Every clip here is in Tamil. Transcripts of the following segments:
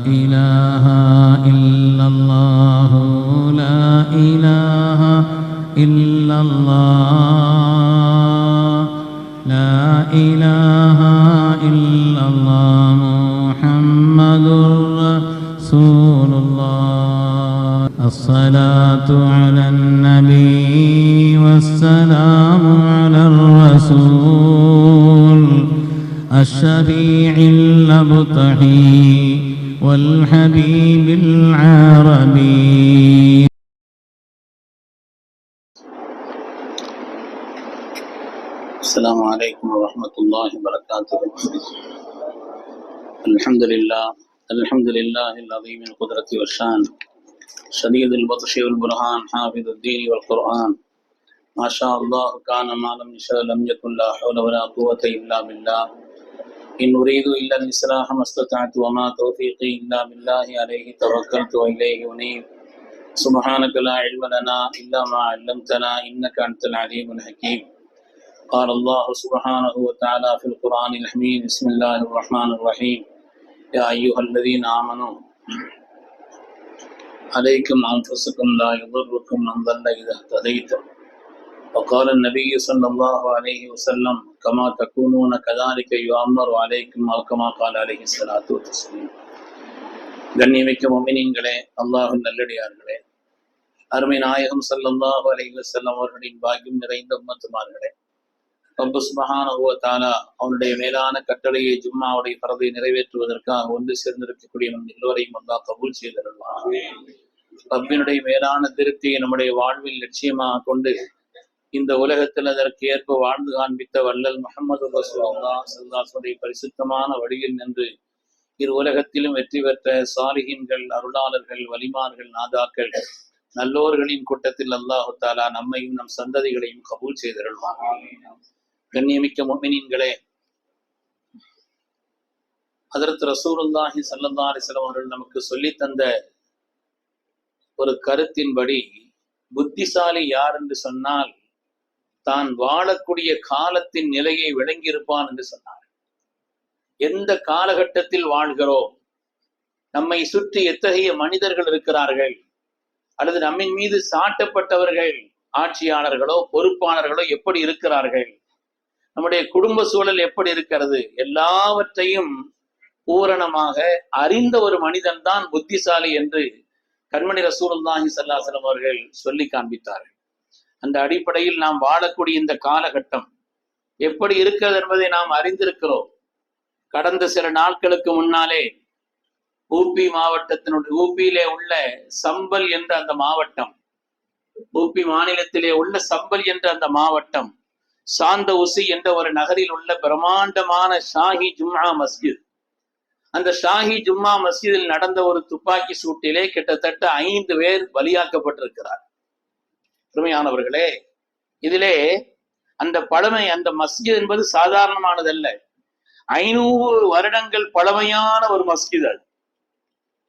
إله إلا الله لا إله إلا الله لا إله إلا الله محمد رسول الله الصلاة على النبي والسلام على الرسول الشفيع الأبطحي والحبيب العربي. السلام عليكم ورحمة الله وبركاته. الحمد لله العظيم القدرة والشان شديد البطش والبرهان حافظ الدين والقرآن ما شاء الله كان ما لم يشاء لم يكن لا حول ولا قوة إلا بالله إن أريد إلا الإصلاح ما استطعت وما توفيقي إلا بالله عليه توكلت وإليه أنيب سبحانك لا علم لنا إلا ما علمتنا إنك أنت العليم الحكيم. قال الله سبحانه وتعالى في القرآن الحميد بسم الله الرحمن الرحيم يا أيها الذين آمنوا عليكم أنفسكم لا يضركم من ضل إذا اهتديتم وقال النبي صلى الله عليه وسلم كما تكونون كذلك يؤمر عليكم أو كما قال عليه الصلاة والسلام. கண்ணியமிக்க முஃமினீன்களே, அல்லாஹ்வின் நல்லடியார்களே, அருமை நாயகம் ஸல்லல்லாஹு அலைஹி வஸல்லம் அவர்களின் பாக்கியம் நிறைந்த உம்மத்துமார்களே, ரப்பு சுப்ஹானஹு வ தஆலா அவனுடைய மேலான கட்டளையை ஜும்மாவுடைய ஃபர்தை நிறைவேற்றுவதற்காக ஒன்று சேர்ந்திருக்கக்கூடிய நம் எல்லோரையும் அல்லாஹ் கபூல் செய்தருள்வான். ரப்பினுடைய மேலான திருப்தியை நம்முடைய வாழ்வில் லட்சியமாக கொண்டு இந்த உலகத்தில் அதற்கு ஏற்ப வாழ்ந்து காண்பித்த வல்லல் முஹம்மது ரசூலுல்லாஹ் ஸல்லல்லாஹு அலைஹி வஸல்லம் பரிசுத்தமான வழியில் நின்று இரு உலகத்திலும் வெற்றி பெற்ற சாலிஹீன்கள், அருளாளர்கள், வலிமார்கள், நாதாக்கள், நல்லோர்களின் கூட்டத்தில் அல்லாஹு தஆலா நம்மையும் நம் சந்ததிகளையும் கபூல் செய்தருள்வான். கண்ணியமிக்க முஃமினீன்களே, ஹஜ்ரத் ரசூலுல்லாஹி ஸல்லல்லாஹு அலைஹி வஸல்லம் அவர்கள் நமக்கு சொல்லி தந்த ஒரு கருத்தின்படி புத்திசாலி யார் என்று சொன்னால் தான் வாழக்கூடிய காலத்தின் நிலையை விளங்கியிருப்பான் என்று சொன்னார். எந்த காலகட்டத்தில் வாழ்கிறோம், நம்மை சுற்றி எத்தகைய மனிதர்கள் இருக்கிறார்கள், அல்லது நம்மின் மீது சாட்டப்பட்டவர்கள் ஆட்சியாளர்களோ பொறுப்பாளர்களோ எப்படி இருக்கிறார்கள், நம்முடைய குடும்ப சூழல் எப்படி இருக்கிறது, எல்லாவற்றையும் பூரணமாக அறிந்த ஒரு மனிதன் தான் புத்திசாலி என்று கண்மணி ரசூலுல்லாஹி ஸல்லல்லாஹு அலைஹி வஸல்லம் அவர்கள் சொல்லி காண்பித்தார்கள். அந்த அடிப்படையில் நாம் வாழக்கூடிய இந்த காலகட்டம் எப்படி இருக்கிறது என்பதை நாம் அறிந்திருக்கிறோம். கடந்த சில நாட்களுக்கு முன்னாலே ஊபி மாவட்டத்தினுடைய ஊபியிலே உள்ள சம்பல் என்ற அந்த மாவட்டம், ஊபி மாநிலத்திலே உள்ள சம்பல் என்ற அந்த மாவட்டம் சாந்த உசி என்ற ஒரு நகரில் உள்ள பிரம்மாண்டமான ஷாஹி ஜும்ஆ மஸ்ஜித், அந்த ஷாஹி ஜும்மா மஸ்ஜிதில் நடந்த ஒரு துப்பாக்கி சூட்டிலே கிட்டத்தட்ட 5 பேர் பலியாக்கப்பட்டிருக்கிறார். பெருமையானவர்களே, இதிலே அந்த பழமை, அந்த மஸ்ஜித் என்பது சாதாரணமானதல்ல. 500 வருடங்கள் பழமையான ஒரு மஸ்ஜித் அது.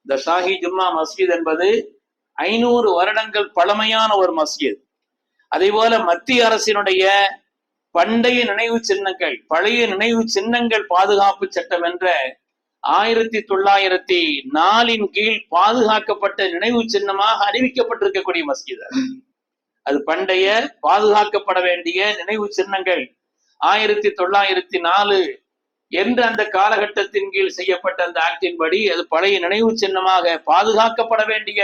இந்த ஷாஹி ஜும்மா மஸ்ஜித் என்பது 500 வருடங்கள் பழமையான ஒரு மஸ்ஜித். அதே போல மத்திய அரசினுடைய பண்டைய நினைவு சின்னங்கள், பழைய நினைவு சின்னங்கள் பாதுகாப்பு சட்டம் என்ற 1904 கீழ் பாதுகாக்கப்பட்ட நினைவு சின்னமாக அறிவிக்கப்பட்டிருக்கக்கூடிய மஸ்ஜித் அது. பண்டைய பாதுகாக்கப்பட வேண்டிய நினைவு சின்னங்கள் 1904 என்ற அந்த காலகட்டத்தின் கீழ் செய்யப்பட்ட அந்த ஆக்டின் படி அது பழைய நினைவு சின்னமாக பாதுகாக்கப்பட வேண்டிய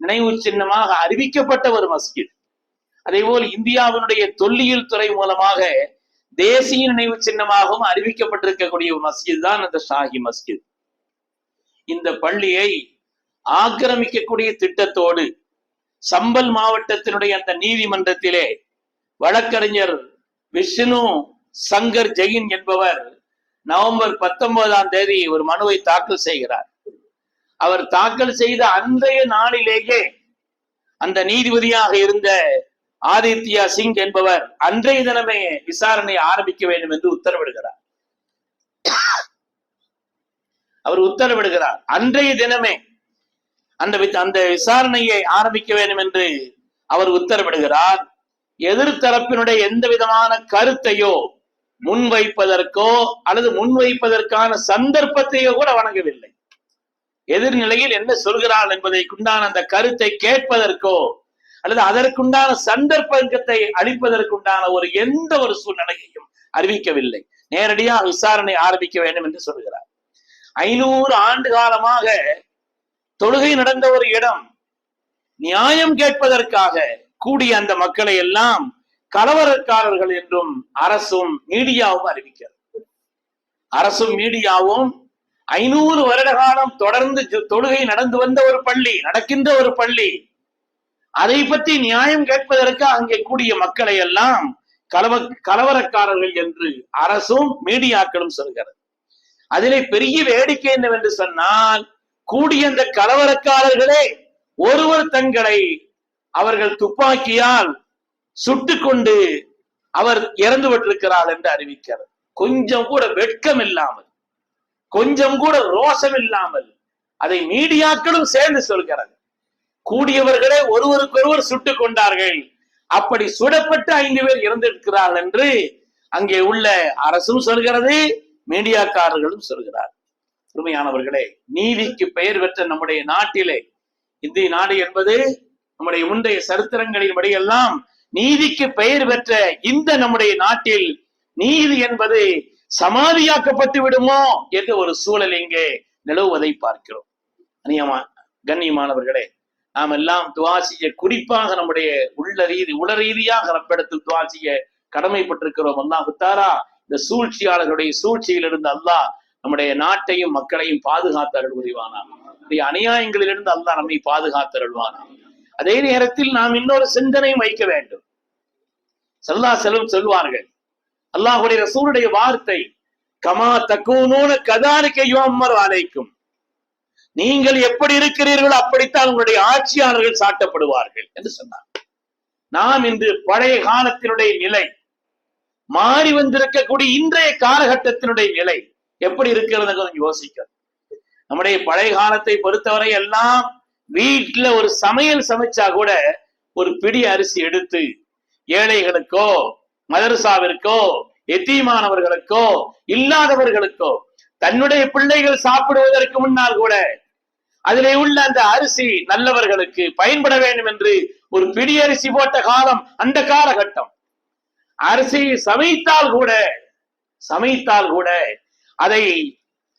நினைவு சின்னமாக அறிவிக்கப்பட்ட ஒரு மஸ்ஜித். அதே போல் இந்தியாவினுடைய தொல்லியல் துறை மூலமாக தேசிய நினைவு சின்னமாகவும் அறிவிக்கப்பட்டிருக்கக்கூடிய ஒரு மஸ்ஜித் தான் அந்த ஷாஹி மஸ்ஜித். இந்த பள்ளியை ஆக்கிரமிக்கக்கூடிய திட்டத்தோடு சம்பல் மாவட்டத்தினுடைய அந்த நீதிமன்றத்திலே வழக்கறிஞர் விஷ்ணு சங்கர் ஜெயின் என்பவர் நவம்பர் 19 ஒரு மனுவை தாக்கல் செய்கிறார். அவர் தாக்கல் செய்த அன்றைய நாளிலேயே அந்த நீதிபதியாக இருந்த ஆதித்யா சிங் என்பவர் அன்றைய தினமே விசாரணை ஆரம்பிக்க வேண்டும் என்று உத்தரவிடுகிறார். அவர் உத்தரவிடுகிறார். அன்றைய தினமே அந்த விசாரணையை ஆரம்பிக்க வேண்டும் என்று அவர் உத்தரவிடுகிறார். எதிர்த்தரப்பினுடைய எந்த விதமான கருத்தையோ முன்வைப்பதற்கோ அல்லது முன்வைப்பதற்கான சந்தர்ப்பத்தையோ கூட வழங்கவில்லை. எதிர்நிலையில் என்ன சொல்கிறாள் என்பதைக்குண்டான அந்த கருத்தை கேட்பதற்கோ அல்லது அதற்குண்டான சந்தர்ப்பத்தை அளிப்பதற்குண்டான எந்த ஒரு சூழ்நிலையையும் அறிவிக்கவில்லை. நேரடியாக விசாரணை ஆரம்பிக்க வேண்டும் என்று சொல்கிறார். 500 ஆண்டு காலமாக தொழுகை நடந்த ஒரு இடம், நியாயம் கேட்பதற்காக கூடிய அந்த மக்களை எல்லாம் கலவரக்காரர்கள் என்றும் அரசும் மீடியாவும் அறிவிக்கிறது. அரசும் மீடியாவும் 500 வருட காலம் தொடர்ந்து தொழுகை நடந்து வந்த ஒரு பள்ளி, நடக்கின்ற ஒரு பள்ளி, அதை பற்றி நியாயம் கேட்பதற்கு அங்கே கூடிய மக்களை எல்லாம் கலவரக்காரர்கள் என்று அரசும் மீடியாக்களும் சொல்கிறது. அதிலே பெரிய வேடிக்கை என்னவென்று சொன்னால், கூடிய அந்த கலவரக்காரர்களே ஒருவர் தங்களை அவர்கள் துப்பாக்கியால் சுட்டுக் கொண்டு அவர் இறந்து விட்டிருக்கிறார் என்று அறிவிக்கிறார். கொஞ்சம் கூட வெட்கம் இல்லாமல், கொஞ்சம் கூட ரோஷம் இல்லாமல் அதை மீடியாக்களும் சேர்ந்து சொல்கிறார்கள். கூடியவர்களே ஒருவருக்கொருவர் சுட்டுக் கொண்டார்கள், அப்படி சுடப்பட்டு 5 பேர் இறந்திருக்கிறார்கள் என்று அங்கே உள்ள அரசும் சொல்கிறது, மீடியாக்காரர்களும் சொல்கிறார். உண்மையானவர்களே, நீதிக்கு பெயர் பெற்ற நம்முடைய நாட்டிலே, இந்திய நாடு என்பது நம்முடைய முந்தைய சரித்திரங்களின் படியெல்லாம் நீதிக்கு பெயர் பெற்ற இந்த நம்முடைய நாட்டில் நீதி என்பது சமாதியாக்கப்பட்டு விடுமோ என்ற ஒரு சூழல் இங்கே நிலவுவதை பார்க்கிறோம். கண்ணியமானவர்களே, நாம் எல்லாம் துஆ செய்ய, குறிப்பாக நம்முடைய உள ரீதியாக ரப்பிடத்தில் துஆ செய்ய கடமைப்பட்டிருக்கிறோம். அல்லாஹ் தஆலா இந்த சூழ்ச்சியாளர்களுடைய சூழ்ச்சியிலிருந்து அல்லாஹ் நம்முடைய நாட்டையும் மக்களையும் பாதுகாத்து அருள் புரிவானாம். அநியாயங்களிலிருந்து அல்லாஹ் நம்மை பாதுகாத்து அருள்வானாம். அதே நேரத்தில் நாம் இன்னொரு சிந்தனையும் வைக்க வேண்டும். ஸல்லல்லாஹு அலைஹி வஸல்லம் சொல்வார்கள், அல்லாஹ்வுடைய ரசூலுடைய வார்த்தை, கமா தகூனூன கதாலிக யுஅம்மரு அலைக்கும், நீங்கள் எப்படி இருக்கிறீர்களோ அப்படித்தான் உங்களுடைய ஆட்சியாளர்கள் சாட்டப்படுவார்கள் என்று சொன்னார். நாம் இன்று பழைய காலத்தினுடைய நிலை, மாறி வந்திருக்கக்கூடிய இன்றைய காலகட்டத்தினுடைய நிலை எப்படி இருக்கிறது கொஞ்சம் யோசிக்க. நம்முடைய பழைய காலத்தை பொறுத்தவரை எல்லாம் வீட்டுல ஒரு சமையல் சமைச்சா கூட ஒரு பிடி அரிசி எடுத்து ஏழைகளுக்கோ மதரசாவிற்கோ எத்தீமானவர்களுக்கோ இல்லாதவர்களுக்கோ தன்னுடைய பிள்ளைகள் சாப்பிடுவதற்கு முன்னால் கூட அதிலே உள்ள அந்த அரிசி நல்லவர்களுக்கு பயன்பட வேண்டும் என்று ஒரு பிடி அரிசி போட்ட காலம் அந்த காலகட்டம். அரிசி சமைத்தால் கூட அதை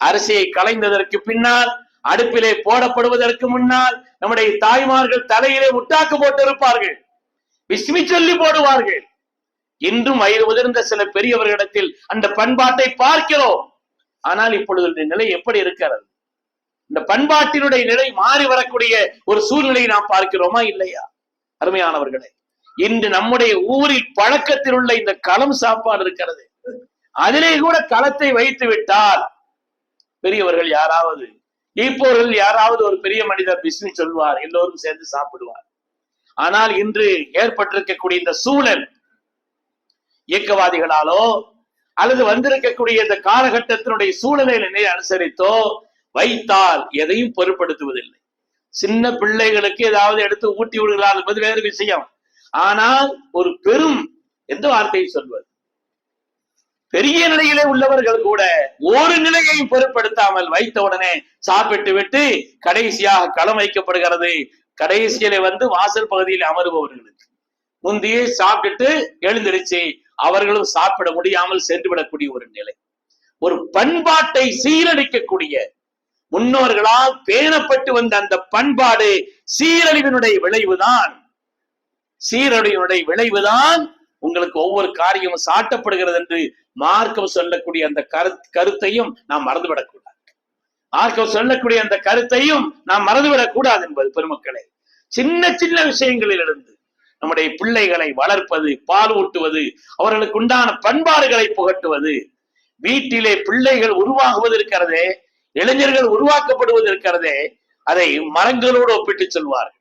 அரிசியை களைந்ததற்கு பின்னால், அடுப்பிலே போடப்படுவதற்கு முன்னால் நம்முடைய தாய்மார்கள் தலையிலே முட்டாக்கு போட்டிருப்பார்கள், பிஸ்மி சொல்லி போடுவார்கள். இன்றும் வயது முதிர்ந்த சில பெரியவர்களிடத்தில் அந்த பண்பாட்டை பார்க்கிறோம். ஆனால் இப்பொழுது இந்த நிலை எப்படி இருக்கிறது? இந்த பண்பாட்டினுடைய நிலை மாறி வரக்கூடிய ஒரு சூழ்நிலையை நாம் பார்க்கிறோமா இல்லையா? அருமையானவர்களே, இன்று நம்முடைய ஊரில் பழக்கத்தில் உள்ள இந்த களம் சாப்பாடு இருக்கிறது, அதிலே கூட களத்தை வைத்து விட்டால் பெரியவர்கள் யாராவது, இப்போர்கள் யாராவது ஒரு பெரிய மனிதர் பிஸ்மி சொல்வார், எல்லோரும் சேர்ந்து சாப்பிடுவார். ஆனால் இன்று ஏற்பட்டிருக்கக்கூடிய இந்த சூழல் இயக்கவாதிகளாலோ அல்லது வந்திருக்கக்கூடிய இந்த காலகட்டத்தினுடைய சூழலை அனுசரித்தோ வைத்தால் எதையும் பொருட்படுத்துவதில்லை. சின்ன பிள்ளைகளுக்கு ஏதாவது எடுத்து ஊட்டி விடுகிறார் என்பது வேறு விஷயம். ஆனால் ஒரு பெரும் எந்த வார்த்தையை சொல்வது, பெரிய நிலையிலே உள்ளவர்கள் கூட ஒரு நிலையையும் பொருட்படுத்தாமல் வைத்த உடனே சாப்பிட்டு விட்டு கடைசியாக களம் வைக்கப்படுகிறது. கடைசியிலே வாசல் பகுதியில் அமருபவர்களுக்கு முந்தையே சாப்பிட்டு எழுந்திருச்சு அவர்களும் சாப்பிட முடியாமல் சென்று விடக்கூடிய ஒரு நிலை, ஒரு பண்பாட்டை சீரழிக்கக்கூடிய முன்னோர்களால் பேணப்பட்டு வந்த அந்த பண்பாடு சீரழிவினுடைய விளைவுதான் உங்களுக்கு ஒவ்வொரு காரியமும் சாட்டப்படுகிறது என்று மார்க்கம் சொல்லக்கூடிய அந்த கருத்தையும் நாம் மறந்துவிடக்கூடாது. மார்க்கம் சொல்லக்கூடிய அந்த கருத்தையும் நாம் மறந்துவிடக் கூடாது என்பது பெருமக்களே. சின்ன சின்ன விஷயங்களிலிருந்து நம்முடைய பிள்ளைகளை வளர்ப்பது, பால் ஊட்டுவது, அவர்களுக்கு உண்டான பண்பாடுகளை புகட்டுவது, வீட்டிலே பிள்ளைகள் உருவாகுவது இருக்கிறதே, இளைஞர்கள் உருவாக்கப்படுவது இருக்கிறதே, அதை மரங்களோடு ஒப்பிட்டு சொல்வார்கள்.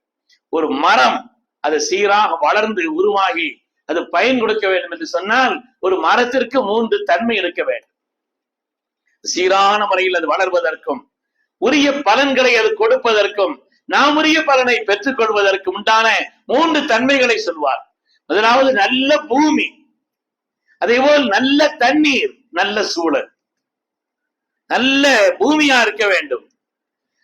ஒரு மரம் அது சீராக வளர்ந்து உருவாகி அது பயன் கொடுக்க வேண்டும் என்று சொன்னால் ஒரு மரத்திற்கு 3 தன்மை இருக்க வேண்டும். சீரான முறையில் அது வளர்வதற்கும் உரிய பலன்களை அது கொடுப்பதற்கும் நாம் உரிய பலனை பெற்றுக் கொள்வதற்கு உண்டான 3 தன்மைகளை சொல்வார். முதலாவது நல்ல பூமி, அதே போல் நல்ல தண்ணீர், நல்ல சூழல், நல்ல பூமியா இருக்க வேண்டும்.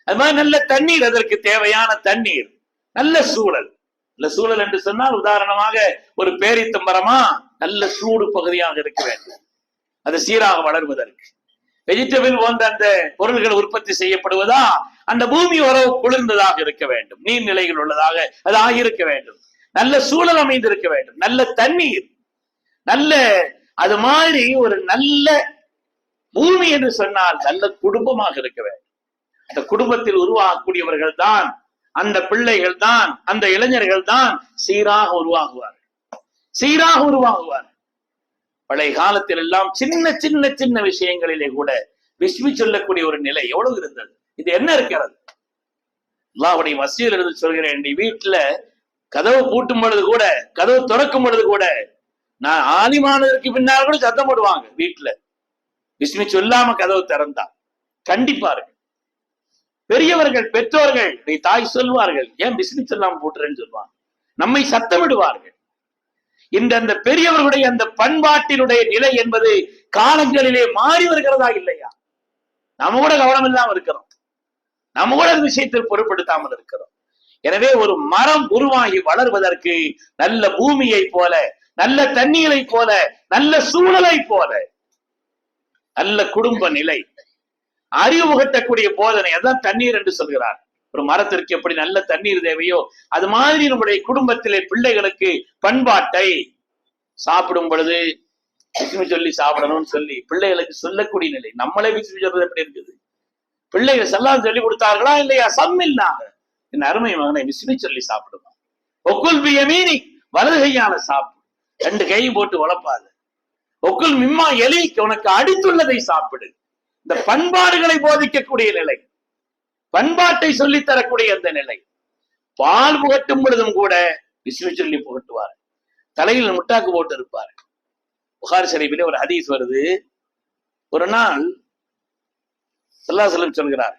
அது மாதிரி நல்ல தண்ணீர், அதற்கு தேவையான தண்ணீர், நல்ல சூழல். நல்ல சூழல் என்று சொன்னால் உதாரணமாக ஒரு பேரித்தம்பரமா நல்ல சூடு பகுதியாக இருக்க வேண்டும், அது சீராக வளர்வதற்கு. வெஜிடபிள் போன்ற அந்த பொருள்கள் உற்பத்தி செய்யப்படுவதா அந்த பூமி உறவு குளிர்ந்ததாக இருக்க வேண்டும், நீர்நிலைகள் உள்ளதாக அது ஆகியிருக்க வேண்டும், நல்ல சூழல் அமைந்திருக்க வேண்டும், நல்ல தண்ணீர், நல்ல அது மாதிரி ஒரு நல்ல பூமி என்று சொன்னால் நல்ல குடும்பமாக இருக்க வேண்டும். அந்த குடும்பத்தில் உருவாகக்கூடியவர்கள் தான், அந்த பிள்ளைகள் தான், அந்த இளைஞர்கள் தான் சீராக உருவாகுவார்கள், சீராக உருவாகுவார். பழைய காலத்தில் எல்லாம் சின்ன சின்ன சின்ன விஷயங்களிலே கூட விஸ்மி சொல்லக்கூடிய ஒரு நிலை எவ்வளவு இருந்தது. இது என்ன இருக்கிறது? அல்லாஹ்வுடைய மஸ்ஜிதில் இருந்து சொல்கிறேன், நீ வீட்டுல கதவு பூட்டும் பொழுது கூட, கதவு திறக்கும் பொழுது கூட, நான் ஆலிமானதற்கு பின்னால் கூட சத்தம் போடுவாங்க. வீட்டுல விஸ்மி சொல்லாம கதவு திறந்தா கண்டிப்பா இருக்கு. பெரியவர்கள் பெற்றோர்கள் நீ தாய் சொல்வார்கள், ஏன் விஸ்மி சொல்லாம போட்டுறேன்னு சொல்லுவாங்க, நம்மை சத்தமிடுவார்கள். இந்த பெரியவர்களுடைய அந்த பண்பாட்டினுடைய நிலை என்பது காலங்களிலே மாறி வருகிறதா இல்லையா? நாம கூட கவனம் இல்லாமல் இருக்கிறோம், நம்ம கூட அந்த விஷயத்தில் பொருட்படுத்தாமல் இருக்கிறோம். எனவே ஒரு மரம் உருவாகி வளர்வதற்கு நல்ல பூமியை போல, நல்ல தண்ணீரை போல, நல்ல சூழலை போல, நல்ல குடும்ப நிலை, அறிவு புகட்டக்கூடிய போதனை, அதான் தண்ணீர் என்று சொல்கிறார். ஒரு மரத்திற்கு எப்படி நல்ல தண்ணீர் தேவையோ அது மாதிரி நம்முடைய குடும்பத்திலே பிள்ளைகளுக்கு பண்பாட்டை, சாப்பிடும் பொழுது விஸ்மி சொல்லி சாப்பிடணும்னு சொல்லி பிள்ளைகளுக்கு சொல்லக்கூடிய நிலை. நம்மளே விஸ்மி சொல்றது எப்படி இருக்குது? பிள்ளைகள் செல்லாம் சொல்லி கொடுத்தார்களா இல்லையா? சம்மில்லாக என் அருமை மகனை விஸ்மி சொல்லி சாப்பிடுவான். ஒக்குல் பியமீனி, வலது கையால சாப்பிடு, ரெண்டு கையும் போட்டு உழப்பாது. ஒக்குல் மிம்மா எலி, உனக்கு அடித்துள்ளதை சாப்பிடு. இந்த பண்பாடுகளை போதிக்கக்கூடிய நிலை, பண்பாட்டை சொல்லித் தரக்கூடிய அந்த நிலை. பால் புகட்டும் பொழுதும் கூட விஸ்மி சொல்லி புகட்டுவார், தலையில் முட்டாக்கு போட்டு இருப்பார். புகாரி ஷரீஃபிலே ஒரு ஹதீஸ் வருது. ஒரு நாள் ஸல்லல்லாஹு அலைஹி வஸல்லம் சொல்கிறார்,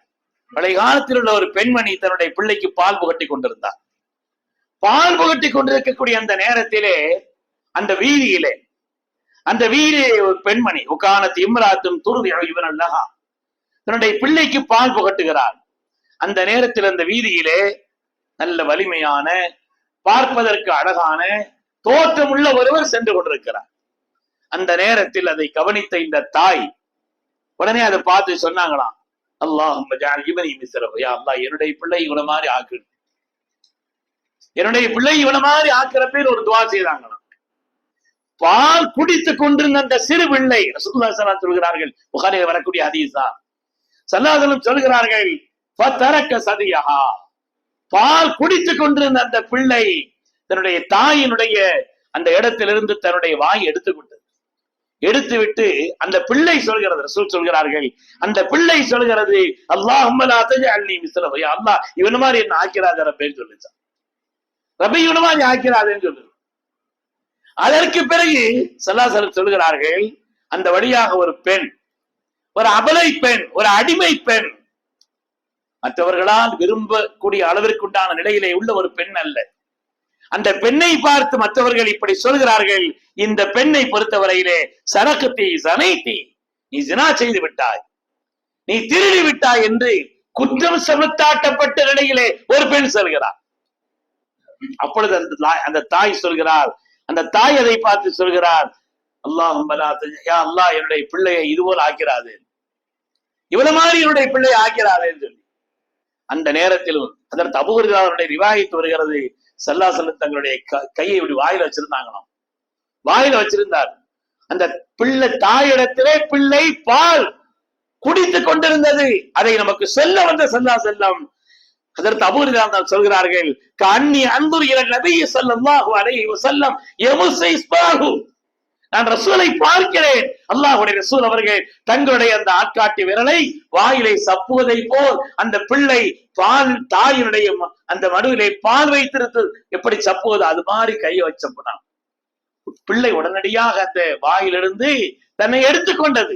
பழைய காலத்தில் உள்ள ஒரு பெண்மணி தன்னுடைய பிள்ளைக்கு பால் புகட்டி கொண்டிருந்தார். பால் புகட்டி கொண்டிருக்கக்கூடிய அந்த நேரத்திலே அந்த வீதியிலே ஒரு பெண்மணி உக்கானத் இம்ராத்தும் துர்தி இவனல்லஹா, தன்னுடைய பிள்ளைக்கு பால் புகட்டுகிறார். அந்த நேரத்தில் அந்த வீதியிலே நல்ல வலிமையான, பார்ப்பதற்கு அழகான தோற்றமுள்ள ஒருவர் சென்று கொண்டிருக்கிறார். அந்த நேரத்தில் அதை கவனித்த இந்த தாய் உடனே அதை பார்த்து சொன்னாங்களாம், அல்லாஹும்ம ஜஅல் இப்னி மிஸ்லஹு, யா அல்லாஹ் என்னுடைய பிள்ளை இவன மாதிரி ஆக்கு, என்னுடைய பிள்ளை இவன மாதிரி ஆக்குற பேர் ஒரு துஆ செய்தாங்களாம். பால் குடித்துக் கொண்டிருந்த அந்த சிறு பிள்ளை, ரசூலுல்லாஹி ஸல்லல்லாஹு அலைஹி வஸல்லம் சொல்கிறார்கள், புகாரியில் வரக்கூடிய ஹதீஸ் தான், ஸல்லல்லாஹு அலைஹி வஸல்லம் சொல்கிறார்கள், ஃபதரக்க சதியஹா, பால் குடித்துக் கொண்டிருந்த அந்த பிள்ளை தன்னுடைய தாயினுடைய அந்த இடத்திலிருந்து தன்னுடைய வாய் எடுத்துவிட்டு அந்த பிள்ளை சொல்கிறது, ரசூல் சொல்கிறார்கள், அந்த பிள்ளை சொல்கிறது, அல்லாஹும்ம லா தஜஅல்னி மிஸ்லஹு, யா அல்லாஹ் இவன மாதிரி என்ன ஆக்கிராத ரப்பேன்னு சொல்லுச்சான். ரப்பி இவன மாதிரி ஆக்கிராதேன்னு சொல்லு. அதற்கு பிறகு ஸல்லல்லாஹு அலைஹி வஸல்லம் சொல்கிறார்கள், அந்த வழியாக ஒரு பெண், ஒரு அபலை பெண், ஒரு அடிமை பெண், மற்றவர்களால் விரும்பக்கூடிய அளவிற்குண்டான நிலையிலே உள்ள ஒரு பெண் அல்ல. அந்த பெண்ணை பார்த்து மற்றவர்கள் இப்படி சொல்கிறார்கள், இந்த பெண்ணை பொறுத்தவரையிலே சரகத்தி சனைத்தி, நீ ஜினா செய்து விட்டாய், நீ திருடி விட்டாய் என்று குற்றம் சுமத்தாட்டப்பட்ட நிலையிலே ஒரு பெண் சொல்கிறார். அப்பொழுது அந்த தாய் சொல்கிறார், அந்த தாய் அதை பார்த்து சொல்கிறார், அல்லாஹும்ம லா தஜஅல், யா அல்லாஹ் என்னுடைய பிள்ளையை இதுபோல் ஆக்கிறாதே, இவ்வளவு மாதிரி என்னுடைய பிள்ளையை ஆக்கிறாதேன்னு சொல்லி. அந்த நேரத்திலும் அதற்கு அபூ ஹுரைராவுடைய ரிவாயத் வருகிறது, ஸல்லல்லாஹு அலைஹி வஸல்லம் தங்களுடைய கையை இப்படி வாயில வச்சிருந்தாங்களாம், வாயில வச்சிருந்தார். அந்த பிள்ளை தாயிடத்திலே பிள்ளை பால் குடித்துக் கொண்டிருந்தது. அதை நமக்கு சொல்ல வந்த ஸல்லல்லாஹு அலைஹி வஸல்லம் அதற்கு அபூ ஹுரைரா சொல்கிறார்கள், கன்னி அன்துர் இலா நபி ஸல்லல்லாஹு அலைஹி வஸல்லம் யமுஸ் இஸ்பாஹு, நான் ரசூலை பார்க்கிறேன், அல்லாஹ்வுடைய ரசூல் அவர்கள் தங்களுடைய அந்த ஆட்காட்டி விரலை வாயிலை சப்புவதை போல் அந்த பிள்ளை பால் தாயினுடைய அந்த மடுவிலே பால் வைத்திருத்து எப்படி சப்புவது அது மாதிரி கையை வச்சப்படான். பிள்ளை உடனடியாக அந்த வாயிலிருந்து தன்னை எடுத்துக்கொண்டது.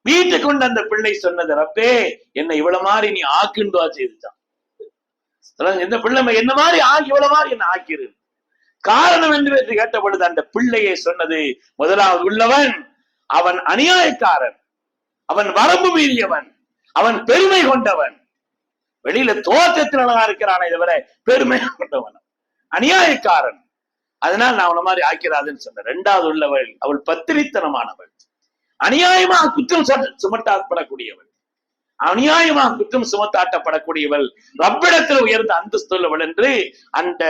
வீட்டுக்கு கொண்டு அந்த பிள்ளை சொன்னது, ரப்பே என்னை இவ்வளவு மாதிரி நீ ஆக்குண்டுவா செய்துட்டான், இந்த பிள்ளை என்ன மாதிரி இவ்வளவு மாதிரி என்ன ஆக்கிரு. காரணம் என்று கேட்ட பொழுது அந்த பிள்ளையை சொன்னது, முதலாவது உள்ளவன் அவன் அநியாயக்காரன், அவன் வரம்பு மீறியவன், அவன் பெருமை கொண்டவன், வெளியில தோற்றத்தில் அழகா இருக்கிறானே தவிர பெருமை கொண்டவன், அநியாயக்காரன். அதனால் நான் அவன மாதிரி ஆக்கிறாதுன்னு சொன்னேன். இரண்டாவது உள்ளவள் அவள் பத்திரித்தனமானவள், அநியாயமாக குற்றம் சுமத்தாப்படக்கூடியவள், அநியாயமாக குற்றம் சுமத்தாட்டப்படக்கூடியவள், ரப்பிடத்தில் உயர்ந்த அந்தஸ்துள்ளவள் என்று அந்த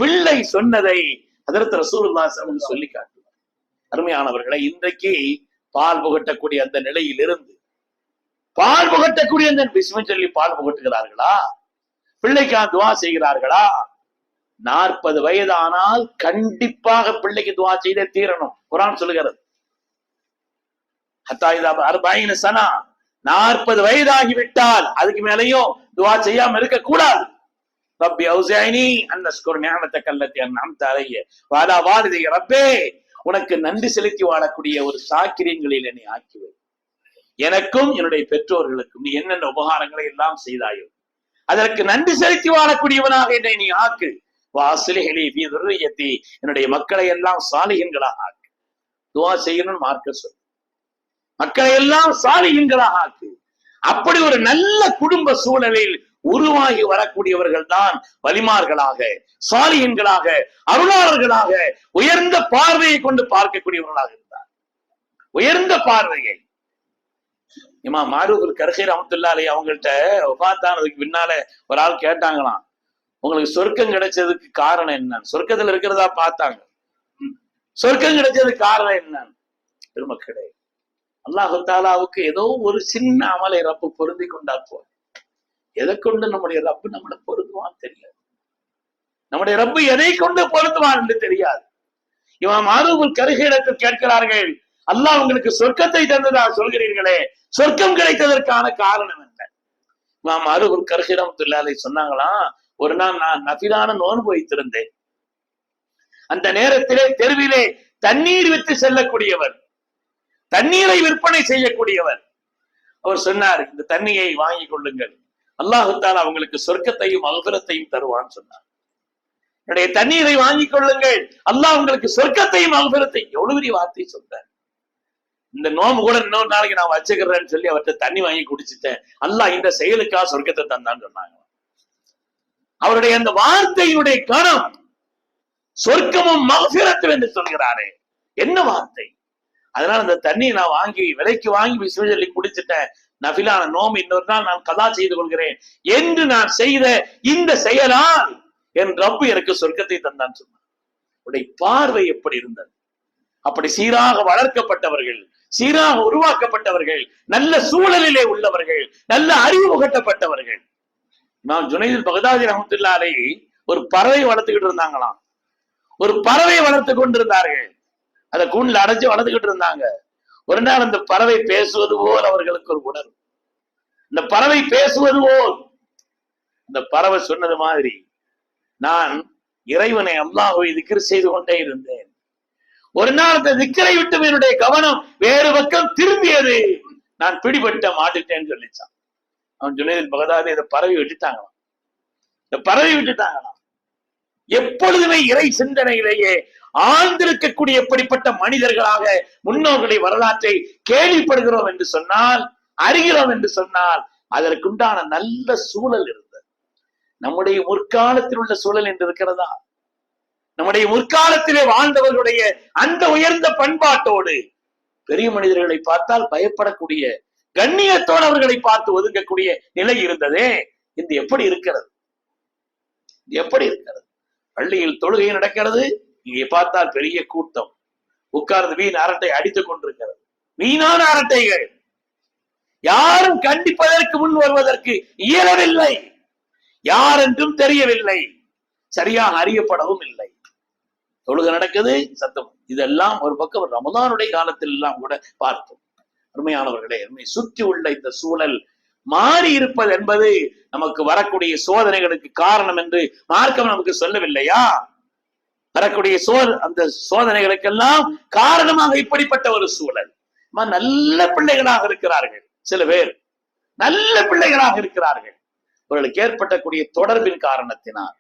பிள்ளை சொன்னதை ஹஜ்ரத் ரசூலுல்லாஹி ஸல்லல்லாஹு அலைஹி வஸல்லம் சொல்லி காட்டுவார். அருமையானவர்களை, இன்றைக்கு பால் புகட்டக்கூடிய அந்த நிலையில் இருந்து பால் புகட்டக்கூடிய அந்த பிஸ்மி சொல்லி பால் புகட்டுகிறார்களா? பிள்ளைக்காக துவா செய்கிறார்களா? 40 வயதானால் கண்டிப்பாக பிள்ளைக்கு துவா செய்தே தீரணும். குர்ஆன் சொல்லுகிறது, 40 வயதாகிவிட்டால் அதுக்கு மேலையும் துவா செய்யாம இருக்க கூடாது. ரப்பி அவ்ஸிஅனி அன் அஷ்குர நிஅமத்தக அல்லதி அன்அம்த அலைய வ அலா வாலிதை. ரப்பே, உனக்கு நன்றி செலுத்தி வாழக்கூடிய ஒரு சாக்கிரியங்களில் என்னை ஆக்கிவை. எனக்கும் என்னுடைய பெற்றோர்களுக்கும் நீ என்னென்ன உபகாரங்களை எல்லாம் செய்தாயோ அதற்கு நன்றி செலுத்தி வாழக்கூடியவனாக என்னை நீ ஆக்கு. வாஸ்லிஹ் லீ ஃபீ ذُرِّيَّتِي, என்னுடைய மக்களை எல்லாம் சாலிஹீன்களாக ஆக்கு. துஆ செய்யணும் மார்க்க சொல், மக்களை எல்லாம் சாலிஹீன்களாக ஆக்கு. அப்படி ஒரு நல்ல குடும்ப சூழலில் உருவாகி வரக்கூடியவர்கள் தான் வலிமார்களாக, சாலிஹீன்களாக, அருளாளர்களாக, உயர்ந்த பார்வையை கொண்டு பார்க்கக்கூடியவர்களாக இருந்தார். உயர்ந்த பார்வையை இமாம் மாரூஃப் கர்ஹி ரஹ்மத்துல்லாஹி அலைஹி அவங்கள்ட்ட வஃபாத்தானதுக்கு பின்னால ஒரு ஆள் கேட்டாங்களாம், உங்களுக்கு சொர்க்கம் கிடைச்சதுக்கு காரணம் என்னன்னு. சொர்க்கத்துல இருக்கிறதா பார்த்தாங்க, சொர்க்கம் கிடைச்சதுக்கு காரணம் என்னன்னு. பெருமக்களே, அல்லாஹு தஆலாவுக்கு ஏதோ ஒரு சின்ன அமலை ரப்பு பொருந்தி கொண்டா போதும். எதை கொண்டு நம்முடைய ரப்பு நம்மளை பொருந்துவான்னு தெரியாது. நம்முடைய ரப்பு எதை கொண்டு பொருந்துவான் என்று தெரியாது. இமாம் மாரூஃப் கர்ஹி இடத்தில் கேட்கிறார்கள், அல்லாஹ் உங்களுக்கு சொர்க்கத்தை தந்ததா சொல்கிறீர்களே, சொர்க்கம் கிடைத்ததற்கான காரணம் என்ன? இமாம் மாரூஃப் கர்ஹி ரஹ்மத்துல்லாஹி அலைஹி சொன்னாங்களாம், ஒரு நாள் நான் நஃபிலான நோன்பு வைத்திருந்தேன். அந்த நேரத்திலே தெருவிலே தண்ணீர் விற்று செல்லக்கூடியவர், தண்ணீரை விற்பனை செய்யக்கூடியவர், அவர் சொன்னார், இந்த தண்ணியை வாங்கி கொள்ளுங்கள், அல்லாஹு தஆலா உங்களுக்கு சொர்க்கத்தையும் மக்ஃபிரத்தையும் தருவான்னு சொன்னார். என்னுடைய தண்ணீரை வாங்கிக் கொள்ளுங்கள், அல்லாஹ் உங்களுக்கு சொர்க்கத்தையும் மக்ஃபிரத்தையும். எவ்வளவு பெரிய வார்த்தை சொல்றார். இந்த நோம்பு கூட இன்னொரு நாளைக்கு நான் வச்சுக்கிறேன்னு சொல்லி அவர்கிட்ட தண்ணி வாங்கி குடிச்சிட்டேன், அல்லாஹ் இந்த செயலுக்காக சொர்க்கத்தை தந்தான்னு சொன்னாங்க. அவருடைய அந்த வார்த்தையினுடைய கணம் சொர்க்கமும் மக்ஃபிரத்தும் என்று சொல்கிறாரே, என்ன வார்த்தை! அதனால அந்த தண்ணியை நான் வாங்கி விலைக்கு வாங்கி பிஸ்மி சொல்லி குடிச்சிட்டேன், நஃபிலான நோம்பு இன்னொரு நாள் நான் கதா செய்து கொள்கிறேன் என்று நான் செய்த இந்த செயலால் என் ரப்பு எனக்கு சொர்க்கத்தை தந்தான் சொன்னார். உடைய பார்வை எப்படி இருந்தது! அப்படி சீராக வளர்க்கப்பட்டவர்கள், சீராக உருவாக்கப்பட்டவர்கள், நல்ல சூழலிலே உள்ளவர்கள், நல்ல அறிவு புகட்டப்பட்டவர்கள். இமாம் ஜுனைதுல் பக்தாதி ரஹ்மத்துல்லாஹி அலைஹி ஒரு பறவை வளர்த்துக்கிட்டு இருந்தாங்களாம். ஒரு பறவை வளர்த்து கொண்டிருந்தார்கள். அதை கூண்டில் அடைச்சு வளர்த்துக்கிட்டு இருந்தாங்க. ஒரு நாள் அந்த பறவை பேசுவது போல் அவர்களுக்கு ஒரு உணர்வு. இந்த பறவை பேசுவது போல் இந்த பறவை சொன்னது மாதிரி, நான் இறைவனை அல்லாஹ்வை திக்ர் செய்து கொண்டே இருந்தேன். ஒரு நாள் அந்த திக்ரை விட்டு என்னுடைய கவனம் வேறு பக்கம் திரும்பியது, நான் பிடிபட்ட மாட்டுட்டேன்னு சொல்லிச்சான். அவன் ஜுனைதுல் பக்தாதி இதை பறவை விட்டுட்டாங்களாம். இந்த பறவை விட்டுட்டாங்களாம். எப்பொழுதுமே இறை சிந்தனையிலேயே ஆழ்ந்திருக்கக்கூடிய எப்படிப்பட்ட மனிதர்களாக முன்னோர்களை வரலாற்றை கேள்விப்படுகிறோம் என்று சொன்னால், அறிகிறோம் என்று சொன்னால், அதற்குண்டான நல்ல சூழல் இருந்தது. நம்முடைய முற்காலத்தில் உள்ள சூழல் என்று இருக்கிறதா? நம்முடைய முற்காலத்திலே வாழ்ந்தவர்களுடைய அந்த உயர்ந்த பண்பாட்டோடு பெரிய மனிதர்களை பார்த்தால் பயப்படக்கூடிய, கண்ணியத்தோடு அவர்களை பார்த்து ஒதுங்கக்கூடிய நிலை இருந்ததே, இது எப்படி இருக்கிறது? எப்படி இருக்கிறது? பள்ளியில் தொழுகை நடக்கிறது, இங்கே பார்த்தால் பெரிய கூட்டம் உட்கார்ந்து வீண் அரட்டை அடித்துக் கொண்டிருக்கிறது. வீணான அரட்டைகள், யாரும் கண்டிப்பதற்கு முன் வருவதற்கு இயலவில்லை, யார் என்றும் தெரியவில்லை, சரியாக அறியப்படவும் இல்லை. தொழுகை நடக்குது, சத்தம். இதெல்லாம் ஒரு பக்கம் ரமதானுடைய காலத்தில் எல்லாம் கூட பார்த்தோம். அருமையானவர்களே, சுற்றி உள்ள இந்த சூழல் மாறி இருப்பது என்பது நமக்கு வரக்கூடிய சோதனைகளுக்கு காரணம் என்று மார்க்கம் நமக்கு சொல்லவில்லையா? வரக்கூடிய அந்த சோதனைகளுக்கெல்லாம் காரணமாக இப்படிப்பட்ட ஒரு சூழல். நல்ல பிள்ளைகளாக இருக்கிறார்கள், சில பேர் நல்ல பிள்ளைகளாக இருக்கிறார்கள். அவர்களுக்கு ஏற்படக்கூடிய தொடர்பின் காரணத்தினால்,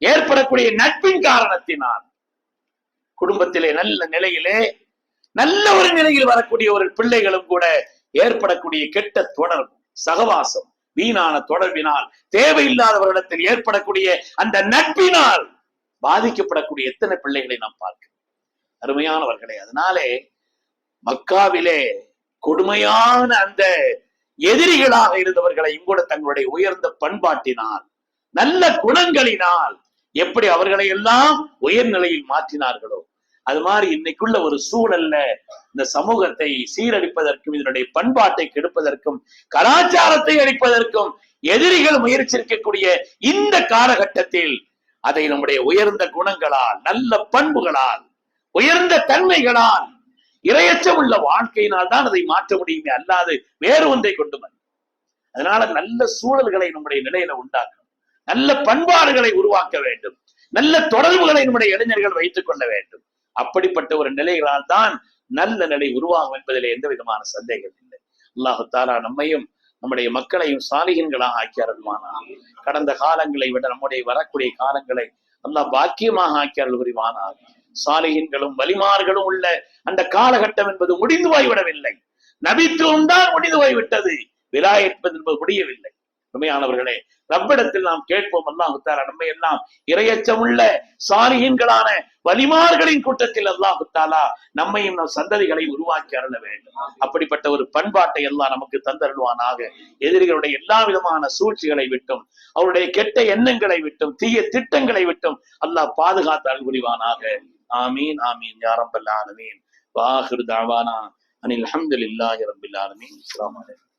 ஏற்படக்கூடிய நட்பின் காரணத்தினால், குடும்பத்திலே நல்ல நிலையிலே நல்ல ஒரு நிலையில் வரக்கூடிய ஒரு பிள்ளைகளும் கூட ஏற்படக்கூடிய கெட்ட தொடர்பு, சகவாசம், வீணான தொடர்பினால், தேவையில்லாதவர்களிடத்தில் ஏற்படக்கூடிய அந்த நட்பினால் பாதிக்கப்படக்கூடிய எத்தனை பிள்ளைகளை நாம் பார்க்கிறோம் அருமையானவர்களே. அதனாலே மக்காவிலே கொடுமையான அந்த எதிரிகளாக இருந்தவர்களையும் கூட தங்களுடைய உயர்ந்த பண்பாட்டினால், நல்ல குணங்களினால் எப்படி அவர்களை எல்லாம் உயர்நிலையில் மாற்றினார்களோ, அது மாதிரி இன்னைக்குள்ள ஒரு சூழல்ல இந்த சமூகத்தை சீரழிப்பதற்கும், இதனுடைய பண்பாட்டை கெடுப்பதற்கும், கலாச்சாரத்தை அழிப்பதற்கும் எதிரிகள் முயற்சிக்கக்கூடிய இந்த காலகட்டத்தில் அதை நம்முடைய உயர்ந்த குணங்களால், நல்ல பண்புகளால், உயர்ந்த தன்மைகளால், இரையச்சம் உள்ள வாழ்க்கையினால் தான் அதை மாற்ற முடியுமே, அல்லாது வேறு ஒன்றை கொண்டு வந்து. அதனால நல்ல சூழல்களை நம்முடைய நிலையில உண்டாக்கணும், நல்ல பண்பாடுகளை உருவாக்க வேண்டும், நல்ல தொடர்புகளை நம்முடைய இளைஞர்கள் வைத்துக் கொள்ள வேண்டும். அப்படிப்பட்ட ஒரு நிலைகளால் தான் நல்ல நிலை உருவாகும் என்பதிலே எந்த விதமான சந்தேகம் இல்லை. அல்லாஹு தஆலா நம்மையும் நம்முடைய மக்களையும் சாலிஹீன்களாக ஆக்கி அருள்வானாக. கடந்த காலங்களை விட நம்முடைய வரக்கூடிய காலங்களை அல்லாஹ் பாக்கியமாக ஆக்கி அருள் புரிவானாக. சாலிஹீன்களும் வலிமார்களும் உள்ள அந்த காலகட்டம் என்பது முடிந்து போய்விடவில்லை. நபித்துவம் தான் முடிந்து போய்விட்டது, விலாயத் என்பது முடியவில்லை. உண்மையானவர்களே, ரப்பிடத்தில் நாம் கேட்போம், அல்லாஹ் தஆலா நம்மை எல்லாம் இறையச்சமுள்ள சாலிஹீன்களான வலிமார்களின் கூட்டத்தில் அல்லாஹ் தஆலா நம்மையும் நம் சந்ததிகளை உருவாக்கி அருள வேண்டும். அப்படிப்பட்ட ஒரு பண்பாட்டை எல்லாம் நமக்கு தந்தருள்வானாக. எதிரிகளுடைய எல்லா விதமான சூழ்ச்சிகளை விட்டும், அவருடைய கெட்ட எண்ணங்களை விட்டும், தீய திட்டங்களை விட்டும் அல்லாஹ் பாதுகாத்து அருள் புரிவானாக. ஆமீன் ஆமீன் யா ரப்பல் ஆலமீன். வ ஆகிரு தஅவானா அனில் ஹம்துலில்லாஹி ரப்பில் ஆலமீன். அஸ்ஸலாமு அலைக்கும்.